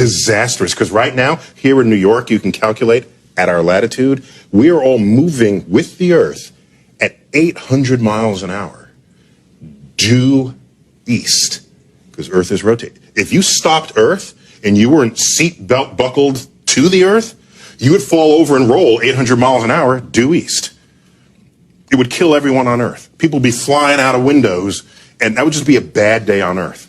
disastrous, because right now, here in New York, you can calculate at our latitude, we are all moving with the Earth at 800 miles an hour due east, because Earth is rotating. If you stopped Earth and you weren't seat belt buckled to the Earth, you would fall over and roll 800 miles an hour due east. It would kill everyone on Earth. People would be flying out of windows, and that would just be a bad day on Earth.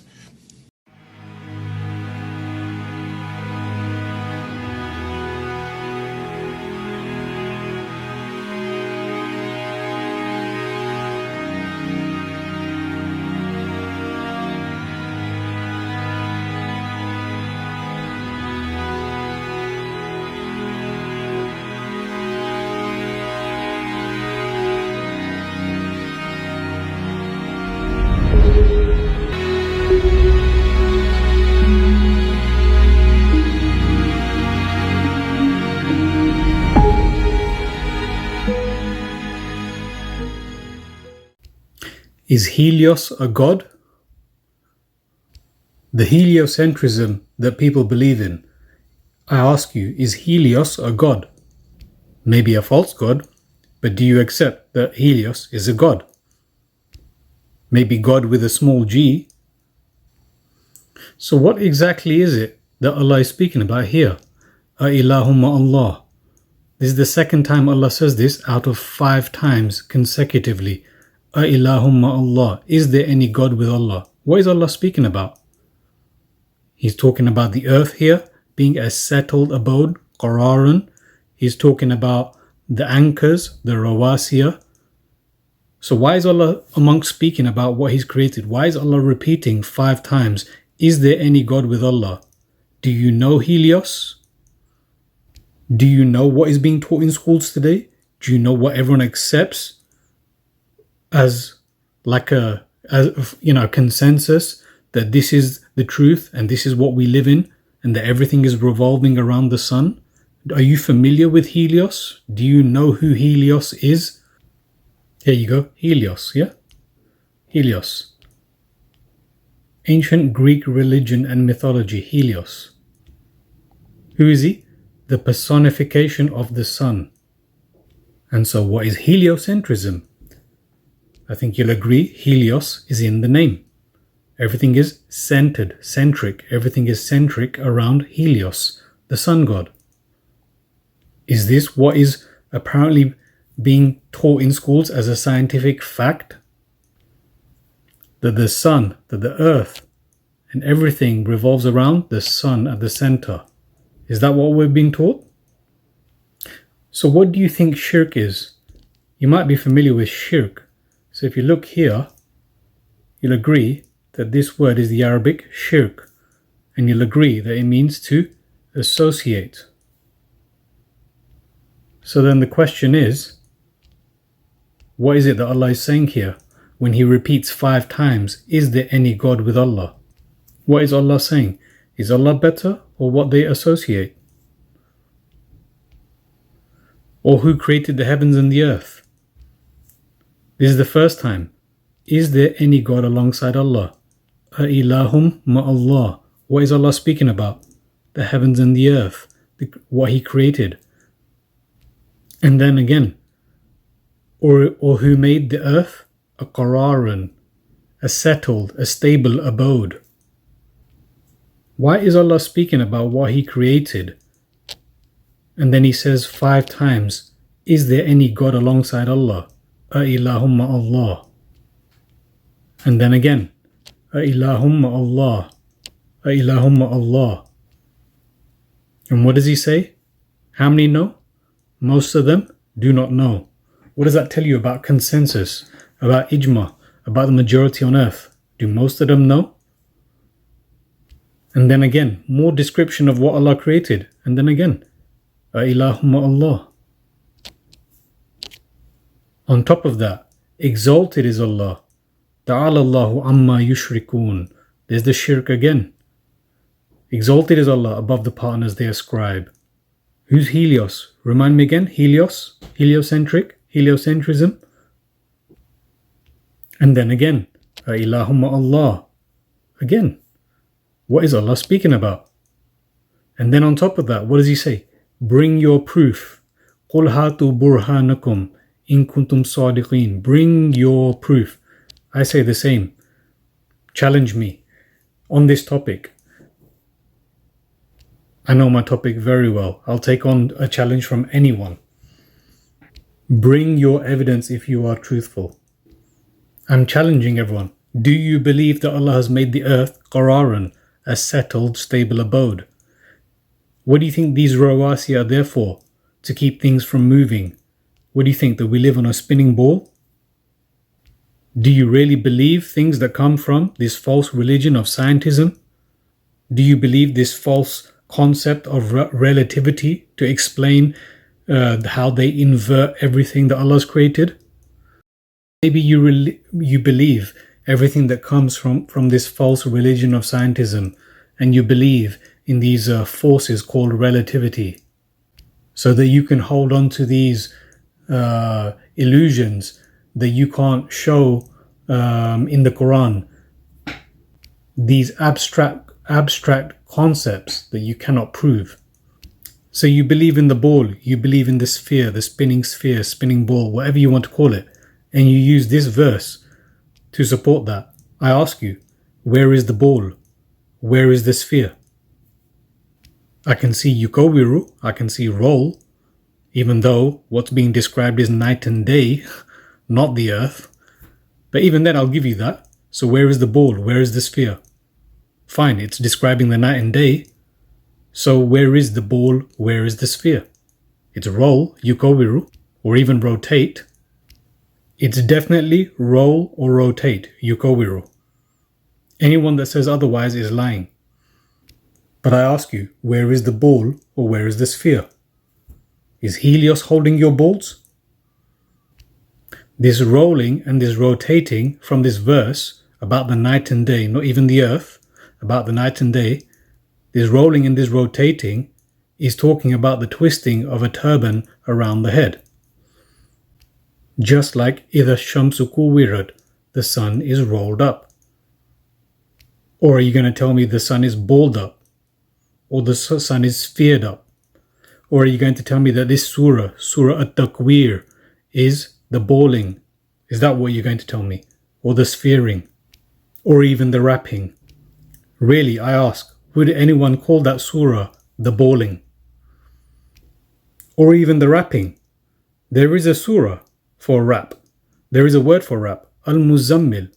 Is Helios a god? The heliocentrism that people believe in, I ask you, is Helios a god? Maybe a false god, but do you accept that Helios is a god? Maybe God with a small g. So what exactly is it that Allah is speaking about here? Ilahumma Allah. This is the second time Allah says this out of 5 times consecutively. Ilahumma Allah. Is there any God with Allah? What is Allah speaking about? He's talking about the earth here being a settled abode, qararan. He's talking about the anchors, the rawasiya. So why is Allah amongst speaking about what He's created? Why is Allah repeating 5 times, is there any God with Allah? Do you know Helios? Do you know what is being taught in schools today? Do you know what everyone accepts as like a consensus that this is the truth and this is what we live in and that everything is revolving around the sun? Are you familiar with Helios? Do you know who Helios is? Here you go, Helios, yeah? Helios. Ancient Greek religion and mythology, Helios. Who is he? The personification of the sun. And so what is heliocentrism? I think you'll agree Helios is in the name. Everything is centered, centric. Everything is centric around Helios, the sun god. Is this what is apparently being taught in schools as a scientific fact? That the sun, that the earth, and everything revolves around the sun at the center. Is that what we're being taught? So what do you think shirk is? You might be familiar with shirk. So if you look here, you'll agree that this word is the Arabic shirk, and you'll agree that it means to associate. So then the question is, what is it that Allah is saying here when He repeats 5 times, is there any God with Allah? What is Allah saying? Is Allah better or what they associate? Or who created the heavens and the earth? This is the first time. Is there any God alongside Allah? Ilahum ma'Allah. What is Allah speaking about? The heavens and the earth, what He created. And then again, or who made the earth? A qararan, a settled, a stable abode. Why is Allah speaking about what He created? And then He says 5 times, is there any God alongside Allah? Ilahumma Allah. And then again, Ilahumma Allah. Ilahumma Allah. And what does He say? How many know? Most of them do not know. What does that tell you about consensus, about ijma, about the majority on earth? Do most of them know? And then again, more description of what Allah created. And then again, Ilahumma Allah. On top of that, exalted is Allah. Ta'ala Allahu amma yushrikun. There's the shirk again. Exalted is Allah above the partners they ascribe. Who's Helios? Remind me again. Helios? Heliocentric? Heliocentrism? And then again, Ilahumma Allah. Again, what is Allah speaking about? And then on top of that, what does he say? Bring your proof. قُلْ هَاتُوا بُرْهَانَكُمْ إِن كُنْتُمْ صَادِقِينَ. Bring your proof. I say the same. Challenge me on this topic. I know my topic very well. I'll take on a challenge from anyone. Bring your evidence if you are truthful. I'm challenging everyone. Do you believe that Allah has made the earth qararan, a settled, stable abode? What do you think these rawasi are there for? To keep things from moving. What do you think, that we live on a spinning ball? Do you really believe things that come from this false religion of scientism? Do you believe this false concept of relativity to explain how they invert everything that Allah has created? Maybe you believe everything that comes from this false religion of scientism, and you believe in these forces called relativity, so that you can hold on to these illusions that you can't show in the Quran, these abstract concepts that you cannot prove. So you believe in the ball, you believe in the sphere, spinning ball, whatever you want to call it, and you use this verse to support that. I ask you, where is the ball? Where is the sphere? I can see yukowiru, I can see roll, even though what's being described is night and day, not the earth. But even then, I'll give you that. So where is the ball? Where is the sphere? Fine, it's describing the night and day. So where is the ball? Where is the sphere? It's roll, yukowiru, or even rotate. It's definitely roll or rotate, yukowiru. Anyone that says otherwise is lying. But I ask you, where is the ball or where is the sphere? Is Helios holding your balls? This rolling and this rotating from this verse about the night and day, not even the earth, about the night and day, this rolling and this rotating is talking about the twisting of a turban around the head. Just like إِذَا الشَّمْسُ كُوِّرَتْ, the sun is rolled up. Or are you going to tell me the sun is balled up? Or the sun is sphered up? Or are you going to tell me that this surah At-Takwir, is the balling? Is that what you're going to tell me? Or the sphering? Or even the wrapping? Really, I ask, would anyone call that surah the balling? Or even the wrapping? There is a surah for wrap. There is a word for wrap. Al-Muzammil,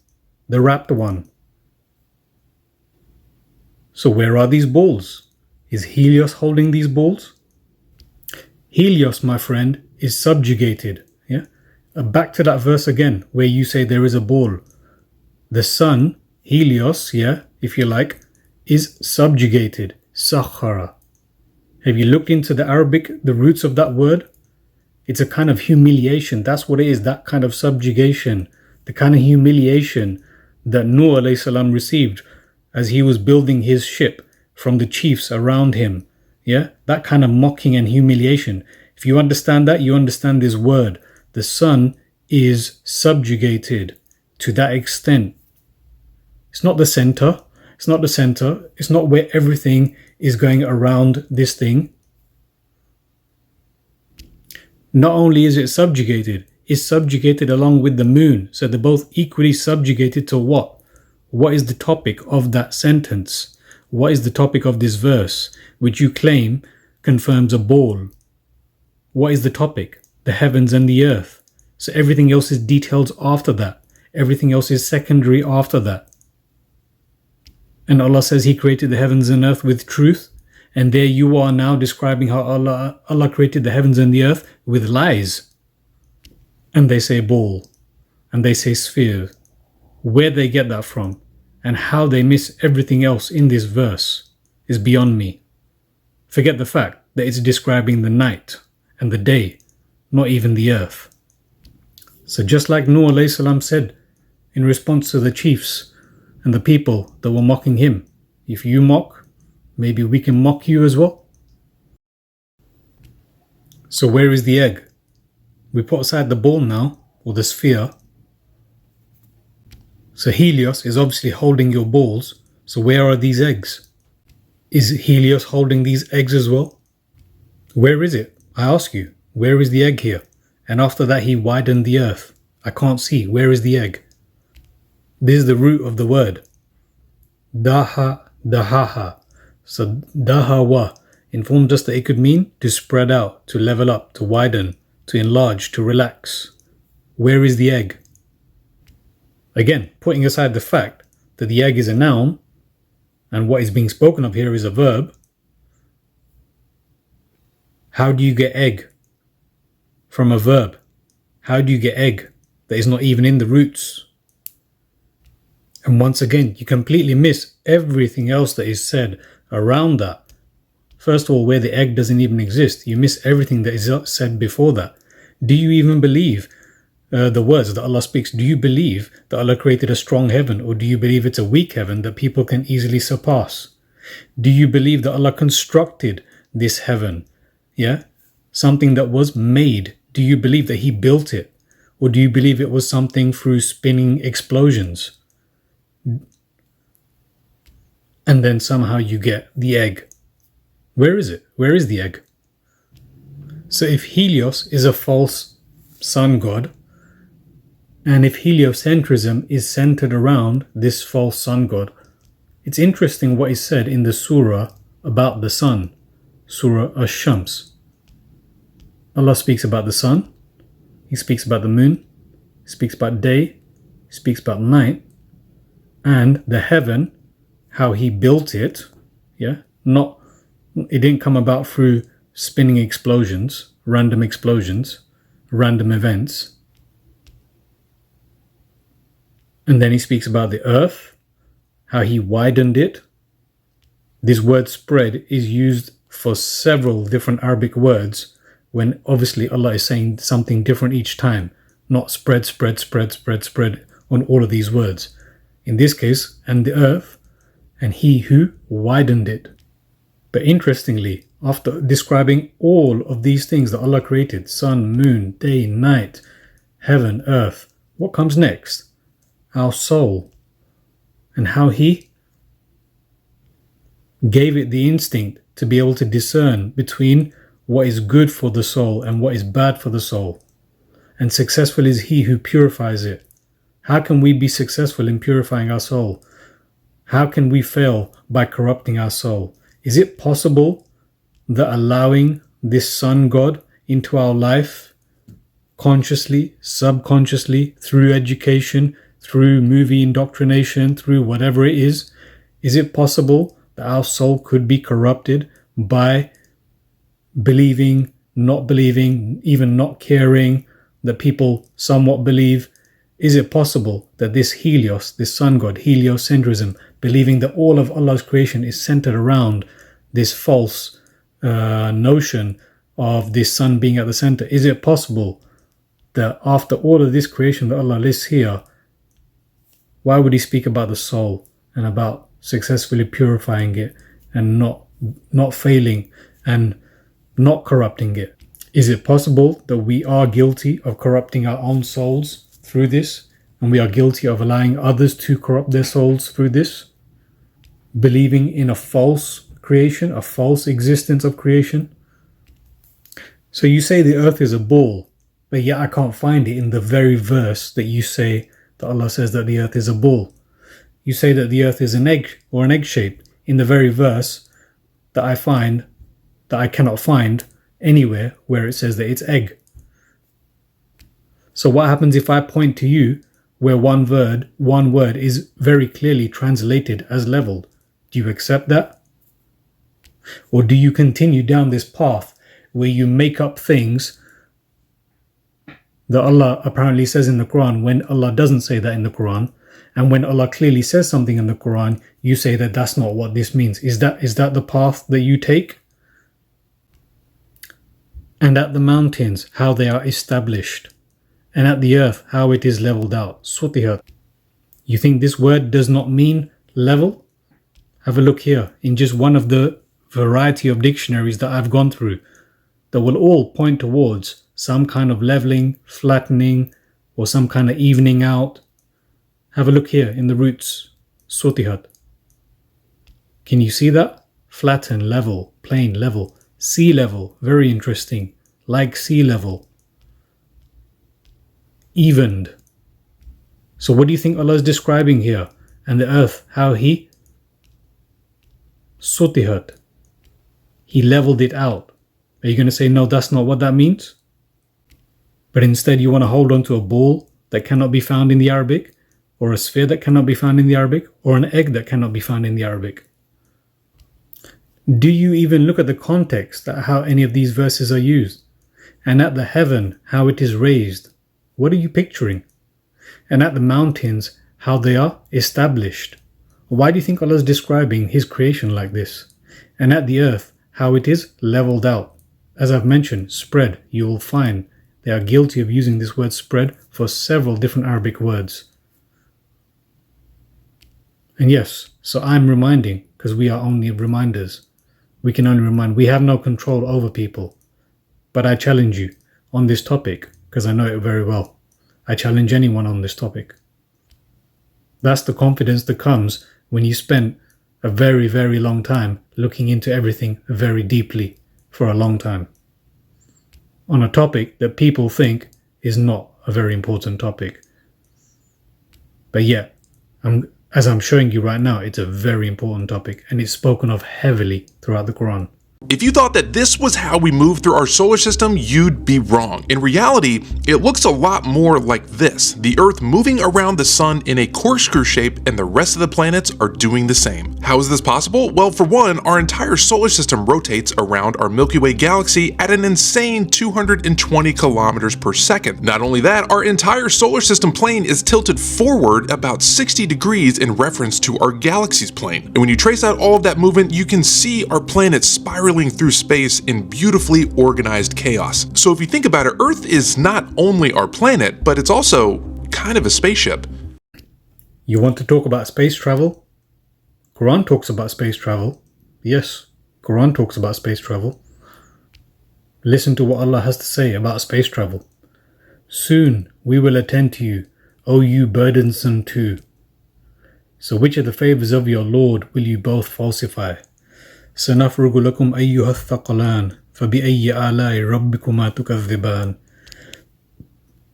the wrapped one. So where are these balls? Is Helios holding these balls? Helios, my friend, is subjugated. Yeah. Back to that verse again, where you say there is a ball. The sun, Helios, yeah, if you like, is subjugated. Sakhara. Have you looked into the Arabic, the roots of that word? It's a kind of humiliation. That's what it is, that kind of subjugation. The kind of humiliation that Nuh alayhi salam received as he was building his ship from the chiefs around him. Yeah, that kind of mocking and humiliation. If you understand that, you understand this word. The sun is subjugated to that extent. It's not the center. It's not the center. It's not where everything is going around this thing. Not only is it subjugated, it's subjugated along with the moon. So they're both equally subjugated to what? What is the topic of that sentence? What is the topic of this verse, which you claim confirms a ball? What is the topic? The heavens and the earth. So everything else is detailed after that. Everything else is secondary after that. And Allah says He created the heavens and earth with truth. And there you are now describing how Allah created the heavens and the earth with lies. And they say ball. And they say sphere. Where they get that from and how they miss everything else in this verse is beyond me. Forget the fact that it's describing the night and the day, not even the earth. So just like Nuh alayhi salam said in response to the chiefs and the people that were mocking him, if you mock, maybe we can mock you as well. So where is the egg? We put aside the ball now, or the sphere. So Helios is obviously holding your balls. So where are these eggs? Is Helios holding these eggs as well? Where is it? I ask you, where is the egg here? And after that he widened the earth. I can't see. Where is the egg? This is the root of the word. Daha, dahaha. So dahawa informed us that it could mean to spread out, to level up, to widen, to enlarge, to relax. Where is the egg? Again, putting aside the fact that the egg is a noun and what is being spoken of here is a verb, how do you get egg from a verb? How do you get egg that is not even in the roots? And once again, you completely miss everything else that is said around that. First of all, where the egg doesn't even exist, you miss everything that is said before that. Do you even believe the words that Allah speaks? Do you believe that Allah created a strong heaven, or do you believe it's a weak heaven that people can easily surpass? Do you believe that Allah constructed this heaven? Yeah? Something that was made. Do you believe that He built it? Or do you believe it was something through spinning explosions? And then somehow you get the egg. Where is it? Where is the egg? So if Helios is a false sun god, and if heliocentrism is centered around this false sun god, it's interesting what is said in the surah about the sun, Surah Ash-Shams. Allah speaks about the sun, He speaks about the moon, He speaks about day, He speaks about night, and the heaven, how He built it. Yeah, it didn't come about through spinning explosions, random events. And then He speaks about the earth, how He widened it. This word spread is used for several different Arabic words when obviously Allah is saying something different each time, not spread on all of these words. In this case, and the earth, and He who widened it. But interestingly, after describing all of these things that Allah created, sun, moon, day, night, heaven, earth, what comes next? Our soul, and how He gave it the instinct to be able to discern between what is good for the soul and what is bad for the soul. And successful is he who purifies it. How can we be successful in purifying our soul? How can we fail by corrupting our soul? Is it possible that allowing this sun god into our life, consciously, subconsciously, through education, through movie indoctrination, through whatever it is it possible that our soul could be corrupted by believing, not believing, even not caring, that people somewhat believe? Is it possible that this Helios, this sun god, heliocentrism, believing that all of Allah's creation is centered around this false notion of this sun being at the center, is it possible that after all of this creation that Allah lists here, why would He speak about the soul and about successfully purifying it and not failing and not corrupting it? Is it possible that we are guilty of corrupting our own souls through this, and we are guilty of allowing others to corrupt their souls through this? Believing in a false creation, a false existence of creation. So you say the earth is a ball, but yet I can't find it in the very verse that you say that Allah says that the earth is a ball. You say that the earth is an egg or an egg shape in the very verse that I cannot find anywhere where it says that it's egg. So what happens if I point to you where one word is very clearly translated as leveled? Do you accept that? Or do you continue down this path where you make up things that Allah apparently says in the Quran when Allah doesn't say that in the Quran, and when Allah clearly says something in the Quran, you say that that's not what this means? Is that the path that you take? And at the mountains, how they are established, and at the earth, how it is leveled out. Sutihat. You think this word does not mean level? Have a look here in just one of the variety of dictionaries that I've gone through that will all point towards some kind of leveling, flattening, or some kind of evening out. Have a look here in the roots. Sutihat. Can you see that? flatten, level, plain, level. Sea level, very interesting. Like sea level. Evened. So what do you think Allah is describing here? And the earth, how He sutihat. He leveled it out. Are you going to say, no, that's not what that means? But instead you want to hold on to a ball that cannot be found in the Arabic, or a sphere that cannot be found in the Arabic, or an egg that cannot be found in the Arabic. Do you even look at the context at how any of these verses are used? And at the heaven, how it is raised? What are you picturing? And at the mountains, how they are established? Why do you think Allah is describing His creation like this? And at the earth, how it is leveled out? As I've mentioned, spread, you will find they are guilty of using this word spread for several different Arabic words. And yes, so I'm reminding, because we are only reminders. We can only remind. We have no control over people. But I challenge you on this topic, because I know it very well. I challenge anyone on this topic. That's the confidence that comes when you spend a very, very long time looking into everything very deeply for a long time on a topic that people think is not a very important topic. But yet, as I'm showing you right now, it's a very important topic, and it's spoken of heavily throughout the Quran. If you thought that this was how we move through our solar system, you'd be wrong. In reality, it looks a lot more like this: the Earth moving around the Sun in a corkscrew shape, and the rest of the planets are doing the same. How is this possible? Well, for one, our entire solar system rotates around our Milky Way galaxy at an insane 220 kilometers per second. Not only that, our entire solar system plane is tilted forward about 60 degrees in reference to our galaxy's plane. And when you trace out all of that movement, you can see our planet spiraling through space in beautifully organized chaos. So if you think about it, Earth is not only our planet, but it's also kind of a spaceship. You want to talk about space travel? Quran talks about space travel. Yes, Quran talks about space travel. Listen to what Allah has to say about space travel. Soon we will attend to you, O you burdensome too. So which of the favors of your Lord will you both falsify? سنفرغ لكم أيها الثقلان فبأي آلاء ربكما تكذبان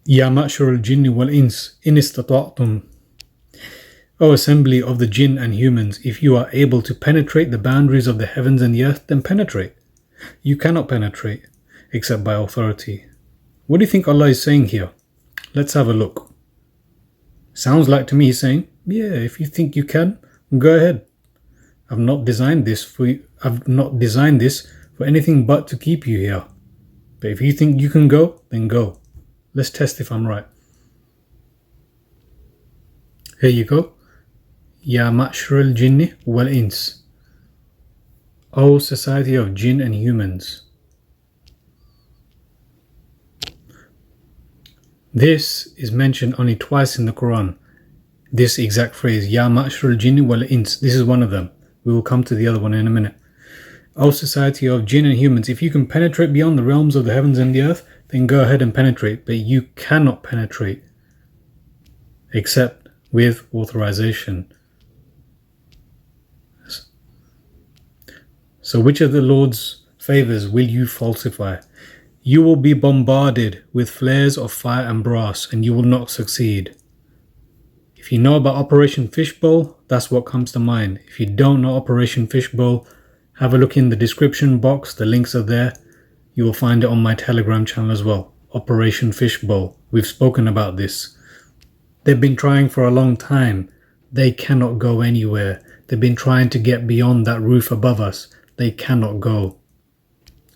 يا معشر الجن والإنس إن استطعتم. O assembly of the jinn and humans, if you are able to penetrate the boundaries of the heavens and the earth, then penetrate. You cannot penetrate except by authority. What do you think Allah is saying here? Let's have a look. Sounds like to me he's saying, yeah, if you think you can, go ahead. I've not designed this for you. I've not designed this for anything but to keep you here. But if you think you can go, then go. Let's test if I'm right. Here you go. Ya ma'shar al-jinni wal-ins. O society of jinn and humans. This is mentioned only twice in the Quran. This exact phrase, Ya ma'shar al-jinni wal-ins. This is one of them. We will come to the other one in a minute. O society of jinn and humans, if you can penetrate beyond the realms of the heavens and the earth, then go ahead and penetrate. But you cannot penetrate except with authorization. So which of the Lord's favors will you falsify? You will be bombarded with flares of fire and brass, and you will not succeed. If you know about Operation Fishbowl, that's what comes to mind. If you don't know Operation Fishbowl, have a look in the description box. The links are there. You will find it on my Telegram channel as well. Operation Fishbowl. We've spoken about this. They've been trying for a long time. They cannot go anywhere. They've been trying to get beyond that roof above us. They cannot go.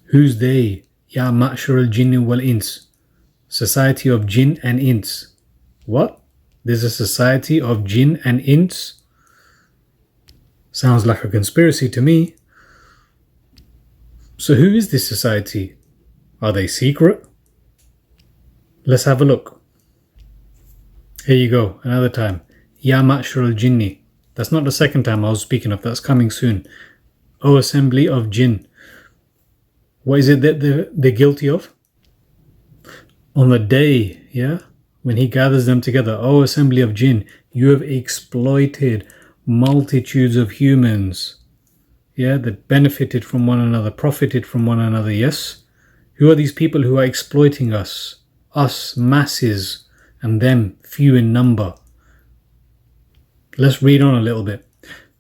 Who's they? Ya ma'shar al-jinni wal-ins. Society of jinn and ins. What? There's a society of jinn and ins? Sounds like a conspiracy to me. So who is this society? Are they secret? Let's have a look. Here you go, another time. Ya ma'shar al-jinni. That's not the second time I was speaking of, that's coming soon. O assembly of jinn. What is it that they're guilty of? On the day, yeah? When he gathers them together, O assembly of jinn, you have exploited multitudes of humans. yeah, that benefited from one another, profited from one another, yes? Who are these people who are exploiting us? Us, masses, and them, few in number. Let's read on a little bit.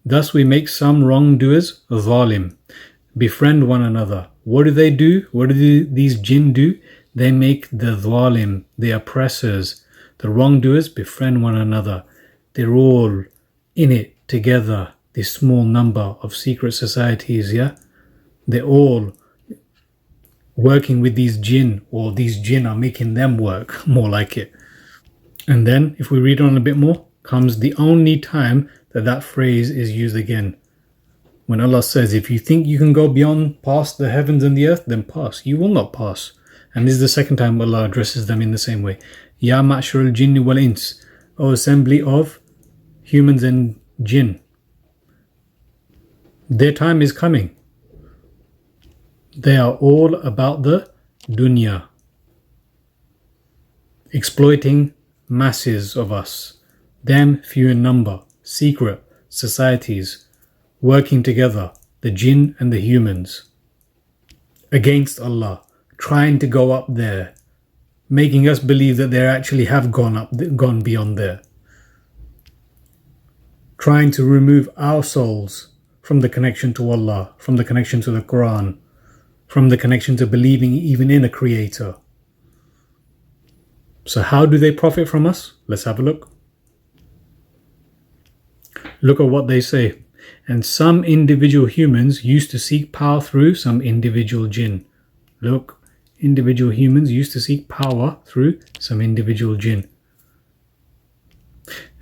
Thus we make some wrongdoers zalim, befriend one another. What do? What do these jinn do? They make the zalim, the oppressors, the wrongdoers, befriend one another. They're all in it together, this small number of secret societies, yeah? They're all working with these jinn, or these jinn are making them work, more like it. And then, if we read on a bit more, comes the only time that phrase is used again. When Allah says, if you think you can go beyond, past the heavens and the earth, then pass. You will not pass. And this is the second time Allah addresses them in the same way. Ya ma'shar al-jinni wal-ins, O assembly of humans and jinn. Their time is coming. They are all about the dunya, exploiting masses of us, them few in number, secret societies, working together, the jinn and the humans, against Allah, trying to go up there, making us believe that they actually have gone beyond there, trying to remove our souls from the connection to Allah, from the connection to the Quran, from the connection to believing even in a creator. So how do they profit from us? Let's have a look. Look at what they say. And some individual humans used to seek power through some individual jinn. Look, individual humans used to seek power through some individual jinn.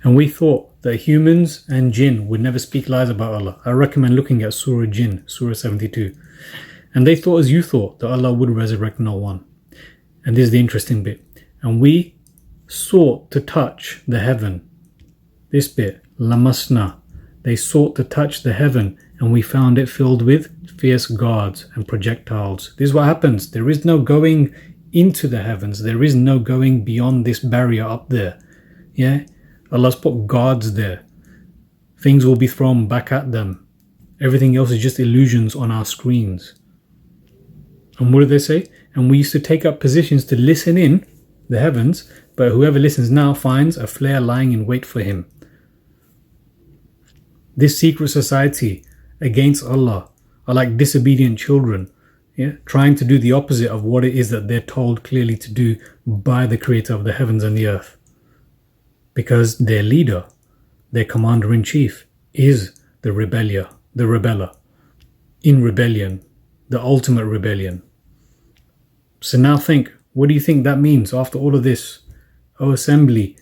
And we thought that humans and jinn would never speak lies about Allah. I recommend looking at Surah Jinn, Surah 72. And they thought as you thought, that Allah would resurrect no one. And this is the interesting bit. And we sought to touch the heaven. This bit, lamasna. They sought to touch the heaven, and we found it filled with fierce guards and projectiles. This is what happens. There is no going into the heavens. There is no going beyond this barrier up there. Yeah? Allah's put guards there. Things will be thrown back at them. Everything else is just illusions on our screens. And what do they say? And we used to take up positions to listen in the heavens, but whoever listens now finds a flare lying in wait for him. This secret society against Allah are like disobedient children, yeah, trying to do the opposite of what it is that they're told clearly to do by the creator of the heavens and the earth. Because their leader, their commander-in-chief, is the rebeller, in rebellion, the ultimate rebellion. So now think, what do you think that means after all of this? O assembly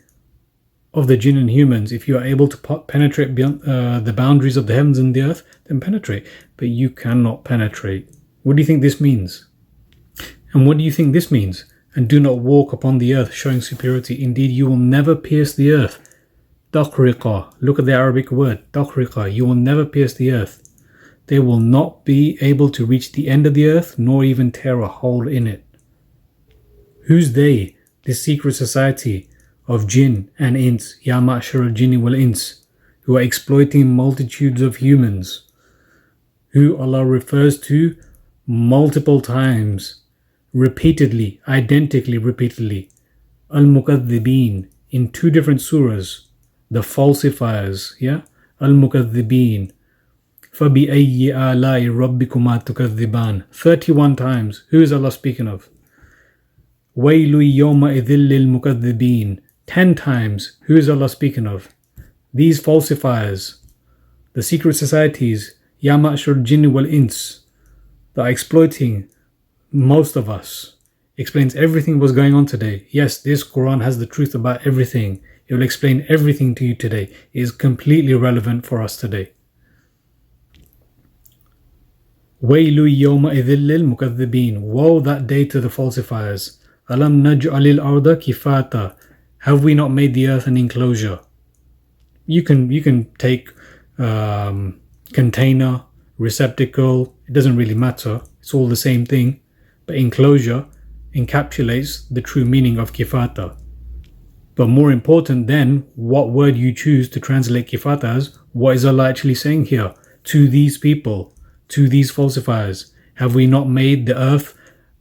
of the jinn and humans, if you are able to penetrate beyond the boundaries of the heavens and the earth, then penetrate. But you cannot penetrate. What do you think this means? And what do you think this means? And do not walk upon the earth showing superiority. Indeed, you will never pierce the earth. Taqriqa. Look at the Arabic word. Taqriqa. You will never pierce the earth. They will not be able to reach the end of the earth, nor even tear a hole in it. Who's they? This secret society of jinn and ins, Ya ma'shar al-jinni wal-ins, who are exploiting multitudes of humans, who Allah refers to multiple times, repeatedly, identically repeatedly. Al-Mukaththibeen, in two different surahs, the falsifiers, yeah? Al-Mukaththibeen. فَبِأَيِّ آلَاءِ رَبِّكُمَا تُكَذِّبَانِ 31 times. Who is Allah speaking of? وَيْلُ يَوْمَئِذٍ لِلْمُكَذِّبِينَ 10 times. Who is Allah speaking of? These falsifiers, the secret societies, Ya ma'shar al-jinni wal-ins, that are exploiting most of us. Explains everything what's going on today. Yes, this Quran has the truth about everything. It will explain everything to you today. It is completely relevant for us today. وَيْلُ يَوْمَئِذٍ لِلْمُكَذِّبِينَ Woe that day to the falsifiers. أَلَمْ نَجْعَلِ الْأَرْضَ كِفَاتًا Have we not made the earth an enclosure? You can take container, receptacle, it doesn't really matter. It's all the same thing. But enclosure encapsulates the true meaning of kifata. But more important than what word you choose to translate kifata as, what is Allah actually saying here to these people? to these falsifiers? Have we not made the earth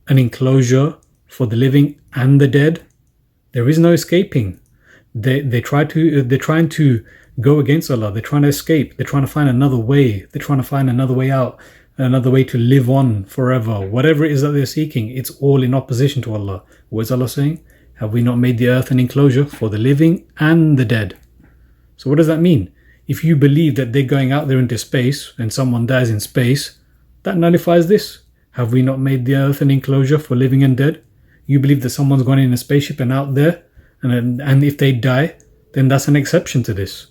an enclosure for the living and the dead? There is no escaping. They're trying to go against Allah. They're trying to escape. They're trying to find another way. They're trying to find another way out, another way to live on forever. Whatever it is that they're seeking, it's all in opposition to Allah. What is Allah saying? Have we not made the earth an enclosure for the living and the dead? So what does that mean? If you believe that they're going out there into space and someone dies in space, that nullifies this. Have we not made the earth an enclosure for living and dead? You believe that someone's gone in a spaceship and out there, and if they die, then that's an exception to this.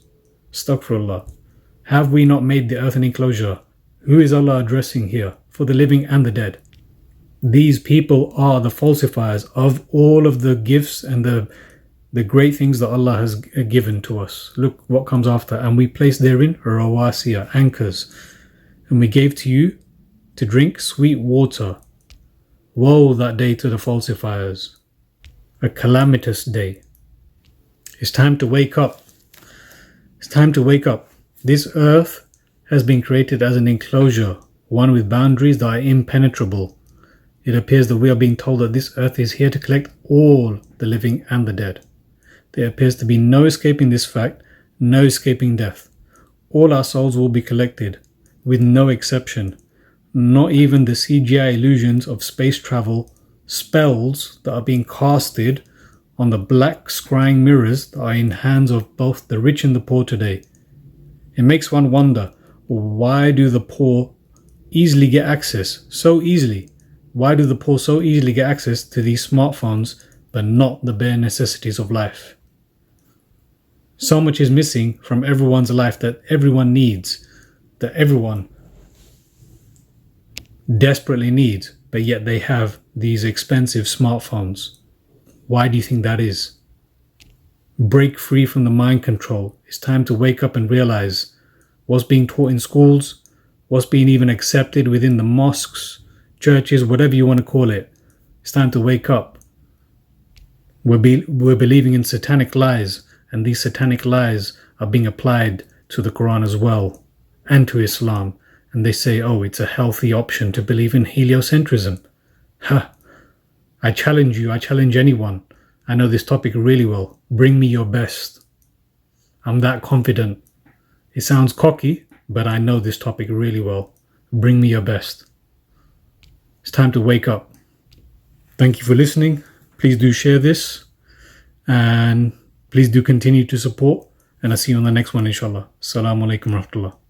Astaghfirullah. Have we not made the earth an enclosure? Who is Allah addressing here? For the living and the dead. These people are the falsifiers of all of the gifts and the great things that Allah has given to us. Look what comes after. And we placed therein rawasiya, anchors. And we gave to you to drink sweet water. Woe that day to the falsifiers. A calamitous day. It's time to wake up. It's time to wake up. This earth has been created as an enclosure, one with boundaries that are impenetrable. It appears that we are being told that this earth is here to collect all the living and the dead. There appears to be no escaping this fact, no escaping death. All our souls will be collected, with no exception. Not even the CGI illusions of space travel, spells that are being casted on the black scrying mirrors that are in hands of both the rich and the poor today. It makes one wonder, why do the poor easily get access, so easily? Why do the poor so easily get access to these smartphones, but not the bare necessities of life? So much is missing from everyone's life that everyone needs, that everyone desperately needs, but yet they have these expensive smartphones. Why do you think that is? Break free from the mind control. It's time to wake up and realize what's being taught in schools, what's being even accepted within the mosques, churches, whatever you want to call it. It's time to wake up. We're believing in satanic lies, and these satanic lies are being applied to the Quran as well, and to Islam. And they say, oh, it's a healthy option to believe in heliocentrism. Ha! I challenge you, I challenge anyone. I know this topic really well. Bring me your best. I'm that confident. It sounds cocky, but I know this topic really well. Bring me your best. It's time to wake up. Thank you for listening. Please do share this. And please do continue to support. And I'll see you on the next one, inshallah. Assalamu alaikum wa rahmatullah.